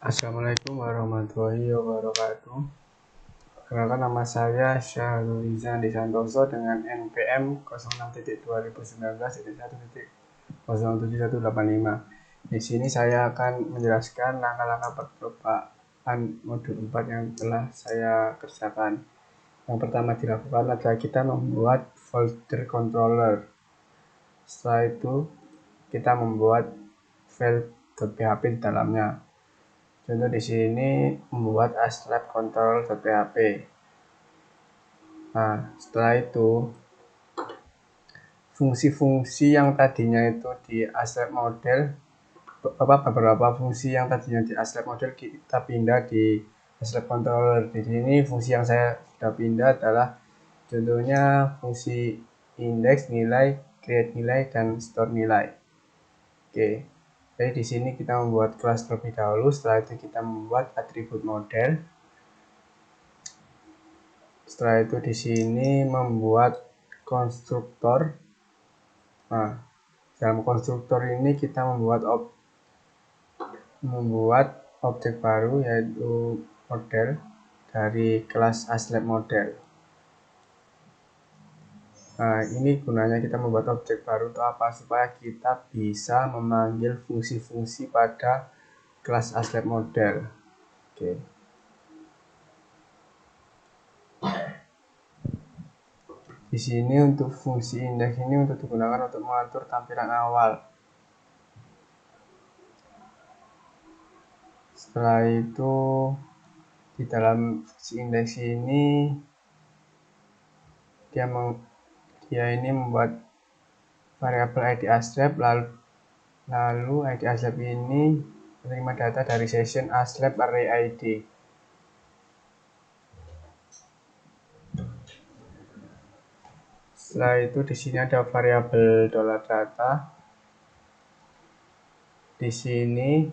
Assalamualaikum warahmatullahi wabarakatuh. Perkenalkan, nama saya Syahrul Izan Santoso dengan NPM 06.2019.1.07185. Di sini saya akan menjelaskan langkah-langkah percobaan modul 4 yang telah saya kerjakan. Yang pertama dilakukan adalah kita membuat folder controller. Setelah itu kita membuat file .php di dalamnya. Contoh di sini membuat aslab control.php. Nah, setelah itu fungsi-fungsi yang tadinya itu di aslab model, beberapa fungsi yang tadinya di aslab model kita pindah di aslab controller. Di sini fungsi yang saya sudah pindah adalah contohnya fungsi index, nilai, create nilai, dan store nilai. Oke. Jadi di sini kita membuat kelas terlebih dahulu, setelah itu kita membuat atribut model. Setelah itu di sini membuat konstruktor. Nah, dalam konstruktor ini kita membuat objek baru yaitu model dari kelas aslab model. Nah, ini gunanya kita membuat objek baru untuk apa? Supaya kita bisa memanggil fungsi-fungsi pada kelas aslab model. Oke. Di sini untuk fungsi indeks ini untuk digunakan untuk mengatur tampilan awal. Setelah itu di dalam fungsi indeks ini dia ini membuat variabel id aslab, lalu id aslab ini menerima data dari session aslab array id. Setelah itu di sini ada variabel $data. Di sini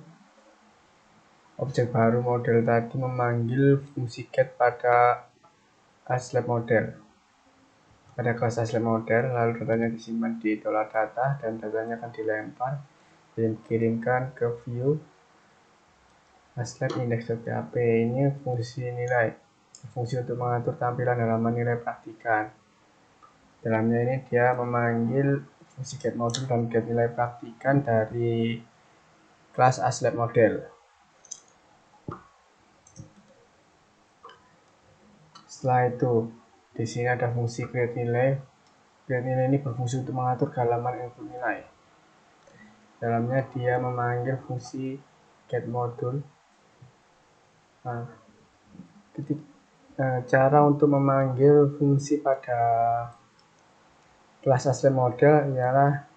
objek baru model tadi memanggil fungsi get pada aslab model. Pada kelas aslab model, lalu datanya disimpan di $data dan datanya akan dilempar dan dikirimkan ke view aslab index.php. Ini fungsi nilai, fungsi untuk mengatur tampilan halaman nilai praktikan. Dalamnya ini dia memanggil fungsi get modul dan get nilai praktikan dari kelas aslab model. Setelah itu di sini ada fungsi create nilai. Create nilai ini berfungsi untuk mengatur halaman input nilai. Dalamnya dia memanggil fungsi get modul. Nah, cara untuk memanggil fungsi pada kelas aslab model ialah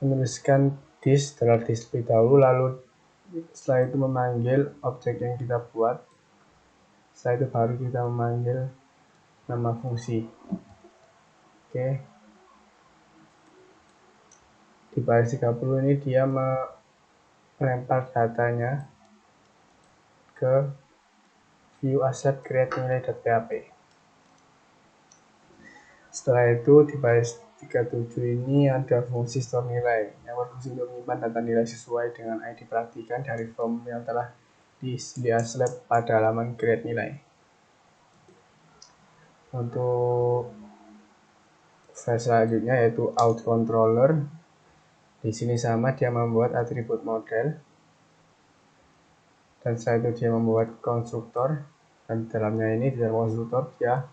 menuliskan this terlebih dahulu, lalu setelah itu memanggil objek yang kita buat. Setelah itu baru kita memanggil nama fungsi. Oke. Di baris 30 ini dia melempar datanya ke view aslab create nilai.php. Setelah itu di baris 37 ini ada fungsi store nilai yang berfungsi untuk menyimpan data nilai sesuai dengan ID praktikan dari form yang telah di aslab pada halaman create nilai. Untuk file selanjutnya yaitu out controller. Di sini sama, dia membuat atribut model dan setelah itu dia membuat konstruktor, dan dalamnya ini di dalam konstruktor dia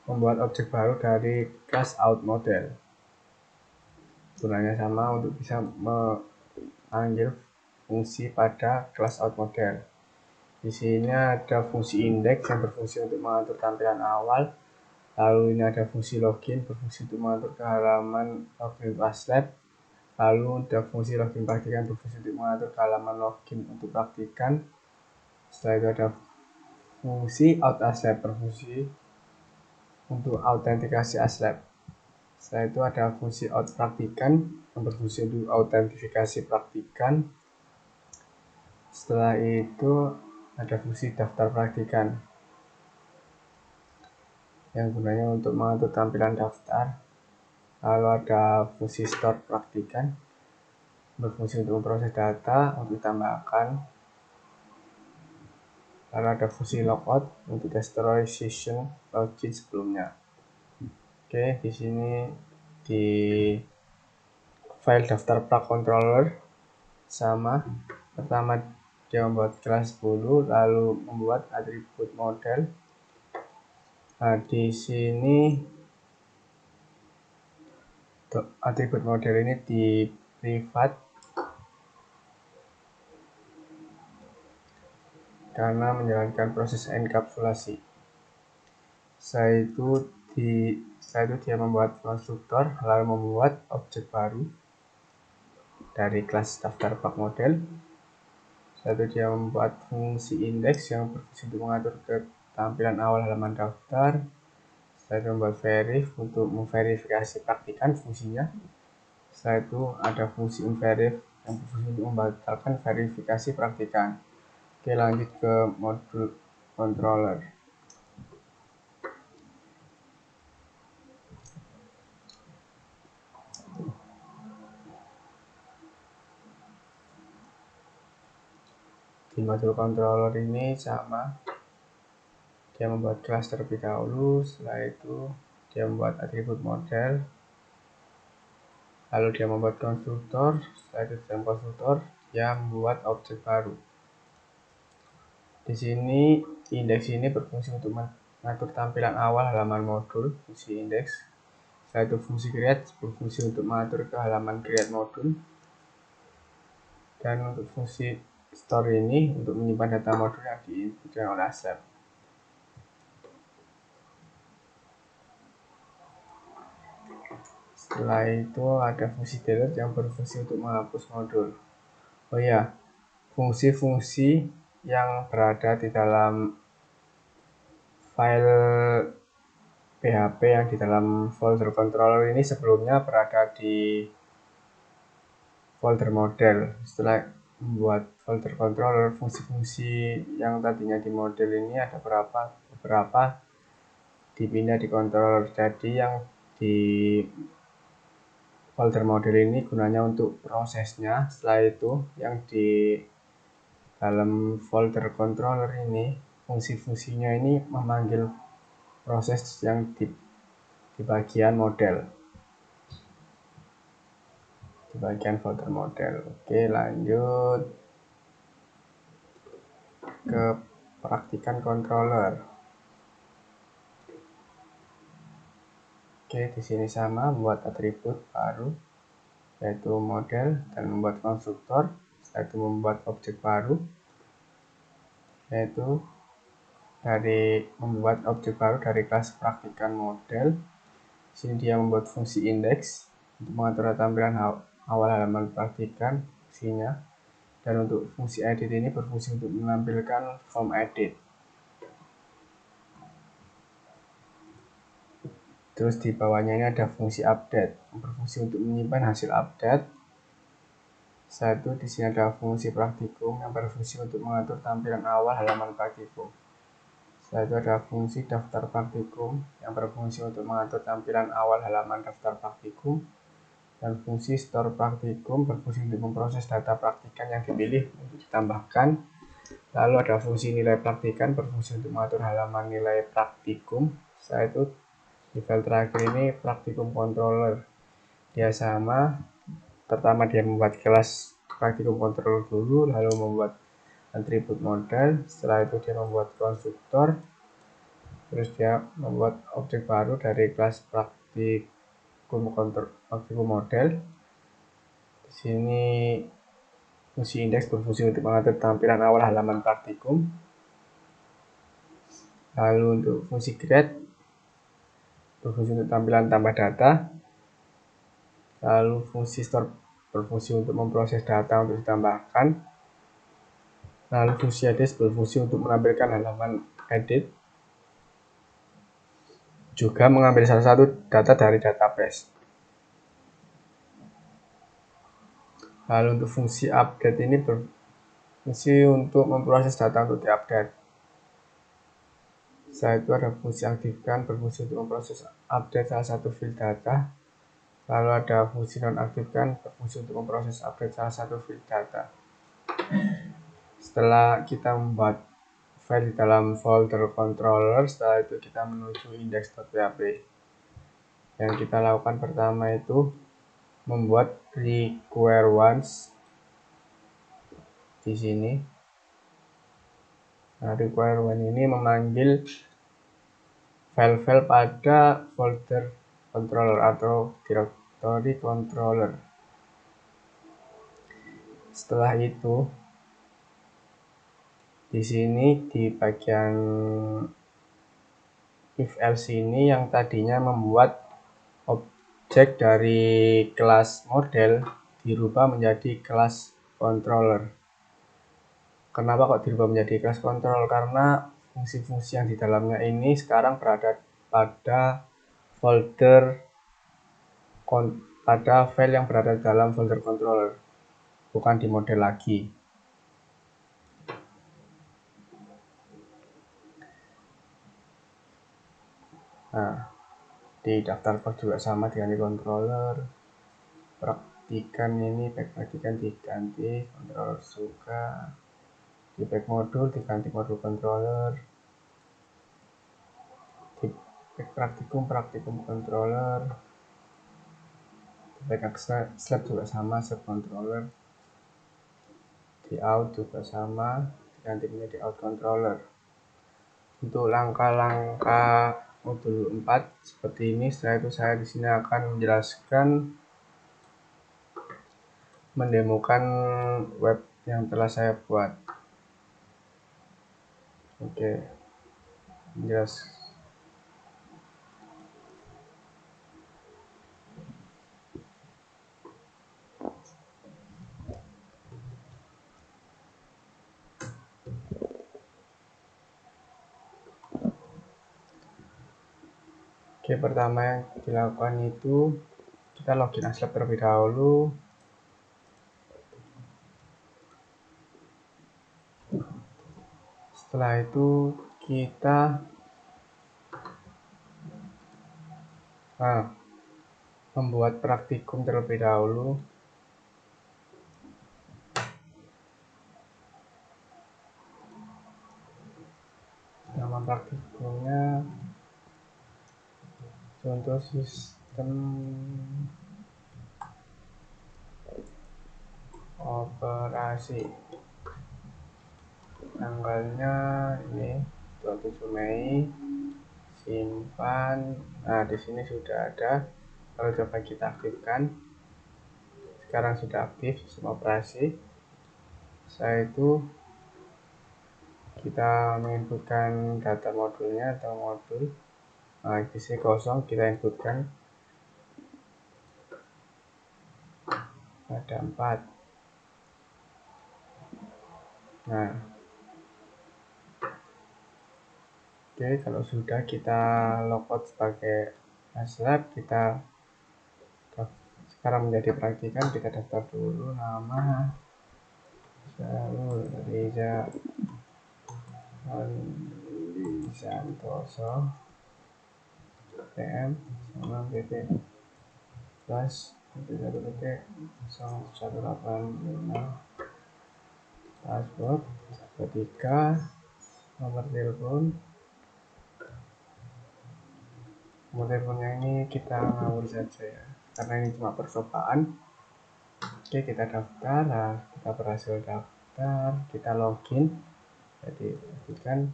membuat objek baru dari kelas out model. Gunanya sama untuk bisa memanggil fungsi pada kelas out model. Di sini ada fungsi index yang berfungsi untuk mengatur tampilan awal. Lalu ini ada fungsi login berfungsi untuk mengatur ke halaman login aslab. Lalu ada fungsi login praktikan berfungsi untuk mengatur ke halaman login untuk praktikan. Setelah itu ada fungsi out aslab berfungsi untuk autentikasi aslab. Setelah itu ada fungsi out praktikan yang berfungsi untuk autentifikasi praktikan. Setelah itu ada fungsi daftar praktikan yang gunanya untuk mengatur tampilan daftar. Lalu ada fungsi store praktikan berfungsi untuk memproses data untuk ditambahkan. Lalu ada fungsi logout untuk destroy session login sebelumnya. Oke, di sini di file daftar plug controller sama. Pertama dia membuat kelas dulu, lalu membuat atribut model. Nah, di sini atribut model ini di privat karena menjalankan proses enkapsulasi. Setelah itu dia membuat konstruktor, lalu membuat objek baru dari kelas daftar plug model. Setelah itu dia membuat fungsi indeks yang berfungsi untuk mengatur ketampilan awal halaman daftar. Setelah itu membuat verif untuk memverifikasi praktikan fungsinya. Setelah itu ada fungsi unverif yang berfungsi untuk membatalkan verifikasi praktikan. Oke, lanjut ke modul controller. Di modul controller ini sama, dia membuat kelas terlebih dahulu, setelah itu dia membuat atribut model, lalu dia membuat konstruktor, setelah itu dalam konstruktor dia membuat objek baru. Di sini indeks ini berfungsi untuk mengatur tampilan awal halaman modul, fungsi indeks. Setelah itu fungsi create berfungsi untuk mengatur ke halaman create modul. Dan untuk fungsi store ini untuk menyimpan data modul yang diinputkan oleh Asep. Setelah itu ada fungsi delete yang berfungsi untuk menghapus modul. Oh ya, fungsi-fungsi yang berada di dalam file PHP yang di dalam folder controller ini sebelumnya berada di folder model. Setelah membuat folder controller, fungsi-fungsi yang tadinya di model ini ada beberapa dipindah di controller. Jadi yang di folder model ini gunanya untuk prosesnya. Setelah itu yang di dalam folder controller ini fungsi-fungsinya ini memanggil proses yang di bagian model, di bagian folder model. Oke, lanjut ke praktikan controller. Oke, di sini sama, membuat atribut baru yaitu model dan membuat konstruktor. Setelah itu membuat objek baru yaitu membuat objek baru dari kelas praktikan model. Di sini dia membuat fungsi indeks untuk mengatur tampilan awal halaman praktikan fungsinya. Dan untuk fungsi edit ini berfungsi untuk menampilkan form edit. Terus di bawahnya ini ada fungsi update yang berfungsi untuk menyimpan hasil update. Satu, di sini ada fungsi praktikum yang berfungsi untuk mengatur tampilan awal halaman praktikum. Setelah itu ada fungsi daftar praktikum yang berfungsi untuk mengatur tampilan awal halaman daftar praktikum. Dan fungsi store praktikum berfungsi untuk memproses data praktikan yang dipilih untuk ditambahkan. Lalu ada fungsi nilai praktikan berfungsi untuk mengatur halaman nilai praktikum. Setelah itu di file terakhir ini praktikum controller. Dia sama, pertama dia membuat kelas praktikum controller dulu, lalu membuat atribut model. Setelah itu dia membuat konstruktor, terus dia membuat objek baru dari kelas praktikum model. Di sini fungsi indeks berfungsi untuk mengatur tampilan awal halaman praktikum. Lalu untuk fungsi create berfungsi untuk tampilan tambah data. Lalu fungsi store berfungsi untuk memproses data untuk ditambahkan. Lalu fungsi edit berfungsi untuk menampilkan halaman edit, juga mengambil salah satu data dari database. Lalu untuk fungsi update ini berfungsi untuk memproses data untuk diupdate. Setelah itu ada fungsi aktifkan berfungsi untuk memproses update salah satu field data. Lalu ada fungsi nonaktifkan, berfungsi untuk memproses update salah satu field data. Setelah kita membuat file di dalam folder controller, setelah itu kita menuju index.php. Yang kita lakukan pertama itu membuat require once di sini. Nah, require once ini memanggil file-file pada folder controller atau directory controller. Setelah itu, di sini di bagian if else ini yang tadinya membuat objek dari kelas model dirubah menjadi kelas controller. Kenapa kok dirubah menjadi kelas control? Karena fungsi-fungsi yang di dalamnya ini sekarang berada pada file yang berada dalam folder controller, bukan di model lagi. Nah, di daftar pack juga sama dengan di controller. Praktikan ini pack praktikan diganti controller juga. Di pack modul diganti modul controller. Di pack praktikum controller. Di pack slab juga sama, slab controller. Di out juga sama, diganti menjadi out controller. Untuk langkah-langkah modul 4 seperti ini. Setelah itu saya di sini akan menjelaskan, mendemokan web yang telah saya buat. Oke, jelas. Oke, pertama yang dilakukan itu kita login Aslab terlebih dahulu. Setelah itu kita membuat praktikum terlebih dahulu. Nama praktikumnya contoh sistem operasi. Tanggalnya ini 27 Mei. Simpan. Nah, di sini sudah ada. Kalau coba kita aktifkan, sekarang sudah aktif sistem operasi. Setelah itu kita menginputkan data modulnya atau modul. Nah, di sini kosong, kita inputkan ada 4. Nah, oke, kalau sudah kita logout sebagai Aslab, kita sekarang menjadi praktikan, kita daftar dulu nama Syarul Riza Andi Santoso PM sama PT plus 1 PT 0185 password 13 nomor telepon. Nomor teleponnya ini kita ngawur saja ya, karena ini cuma percobaan. Oke, kita daftar. Nah, kita berhasil daftar, kita login. Jadi kan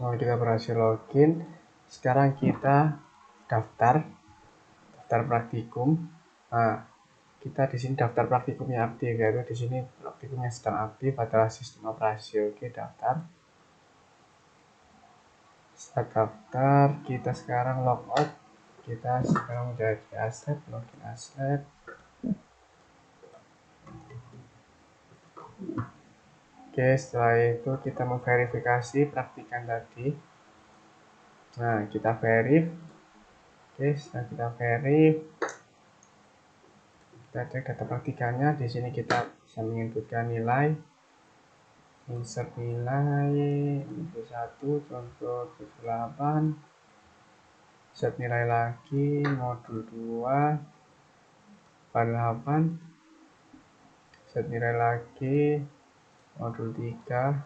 kita berhasil login. Sekarang kita daftar praktikum. Nah, kita di sini daftar praktikumnya aktif, yaitu di sini praktikumnya sedang aktif adalah sistem operasi. Oke, daftar. Setelah daftar, kita sekarang logout. Kita sekarang menjadi Aslab, login Aslab. Oke, setelah itu kita memverifikasi praktikan tadi. Nah, kita verif. Oke, setelah kita verif, kita cek data praktikannya. Di sini kita bisa menginputkan nilai. insert nilai modul 1 contoh 78, insert nilai lagi modul 2 48, insert nilai lagi modul 3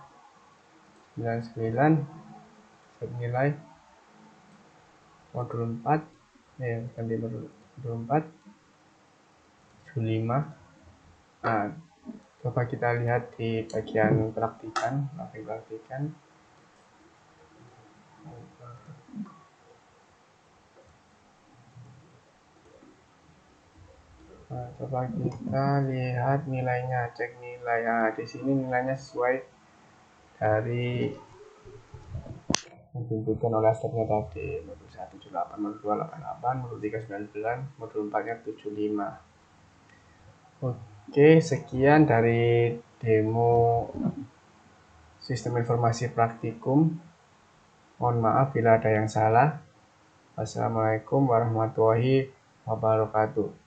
99, insert nilai modul 4 ganti modul 4 75. Nah, coba kita lihat di bagian praktikan. Nah, coba kita lihat nilainya, cek nilai. Nah, di sini nilainya sesuai dari yang ditentukan oleh asternya tadi. Modul 1 78, modul 2 88, modul 3 99, modul 4-nya 75. Oke, sekian dari demo sistem informasi praktikum. Mohon maaf bila ada yang salah. Wassalamualaikum warahmatullahi wabarakatuh.